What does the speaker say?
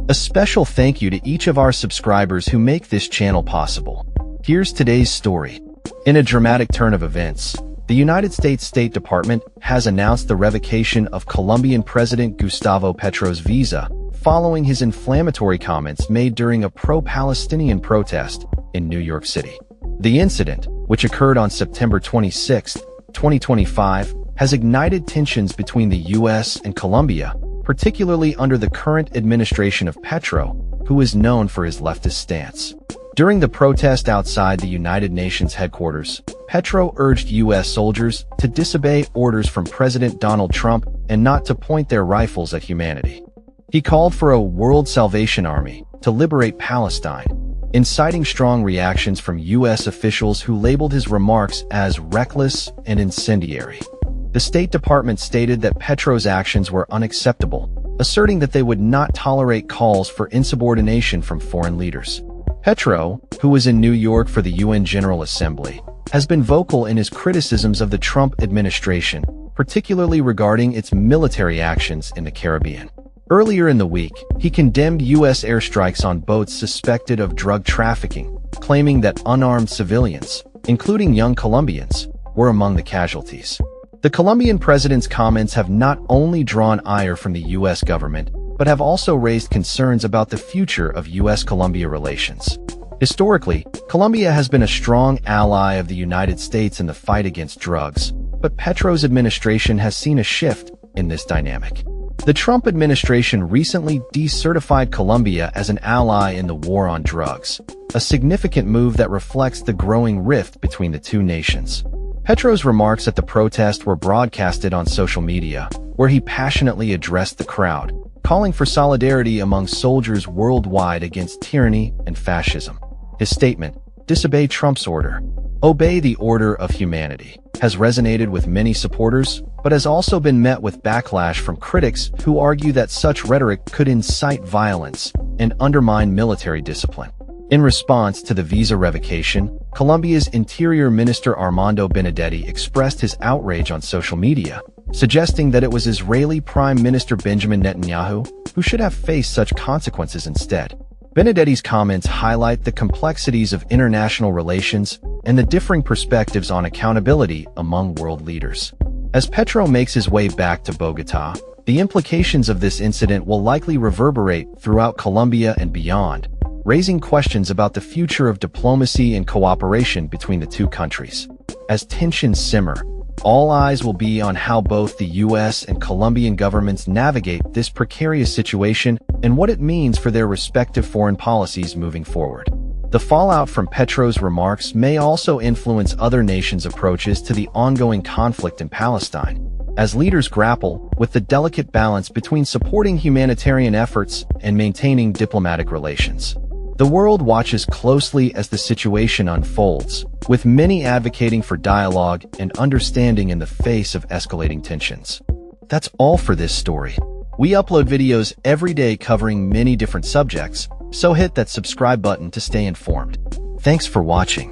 A special thank you to each of our subscribers who make this channel possible. Here's today's story. In a dramatic turn of events, the United States State Department has announced the revocation of Colombian President Gustavo Petro's visa following his inflammatory comments made during a pro-Palestinian protest in New York City. The incident, which occurred on September 26, 2025, has ignited tensions between the US and Colombia, particularly under the current administration of Petro, who is known for his leftist stance. During the protest outside the United Nations headquarters, Petro urged U.S. soldiers to disobey orders from President Donald Trump and not to point their rifles at humanity. He called for a World Salvation Army to liberate Palestine, inciting strong reactions from U.S. officials who labeled his remarks as reckless and incendiary. The State Department stated that Petro's actions were unacceptable, asserting that they would not tolerate calls for insubordination from foreign leaders. Petro, who was in New York for the UN General Assembly, has been vocal in his criticisms of the Trump administration, particularly regarding its military actions in the Caribbean. Earlier in the week, he condemned U.S. airstrikes on boats suspected of drug trafficking, claiming that unarmed civilians, including young Colombians, were among the casualties. The Colombian president's comments have not only drawn ire from the U.S. government, but have also raised concerns about the future of US-Colombia relations. Historically, Colombia has been a strong ally of the United States in the fight against drugs, but Petro's administration has seen a shift in this dynamic. The Trump administration recently decertified Colombia as an ally in the war on drugs, a significant move that reflects the growing rift between the two nations. Petro's remarks at the protest were broadcasted on social media, where he passionately addressed the crowd, calling for solidarity among soldiers worldwide against tyranny and fascism. His statement, "Disobey Trump's order, obey the order of humanity," has resonated with many supporters, but has also been met with backlash from critics who argue that such rhetoric could incite violence and undermine military discipline. In response to the visa revocation, Colombia's Interior Minister Armando Benedetti expressed his outrage on social media, suggesting that it was Israeli Prime Minister Benjamin Netanyahu who should have faced such consequences instead. Benedetti's comments highlight the complexities of international relations and the differing perspectives on accountability among world leaders. As Petro makes his way back to Bogotá, the implications of this incident will likely reverberate throughout Colombia and beyond, raising questions about the future of diplomacy and cooperation between the two countries. As tensions simmer, all eyes will be on how both the U.S. and Colombian governments navigate this precarious situation and what it means for their respective foreign policies moving forward. The fallout from Petro's remarks may also influence other nations' approaches to the ongoing conflict in Palestine, as leaders grapple with the delicate balance between supporting humanitarian efforts and maintaining diplomatic relations. The world watches closely as the situation unfolds, with many advocating for dialogue and understanding in the face of escalating tensions. That's all for this story. We upload videos every day covering many different subjects, so hit that subscribe button to stay informed. Thanks for watching.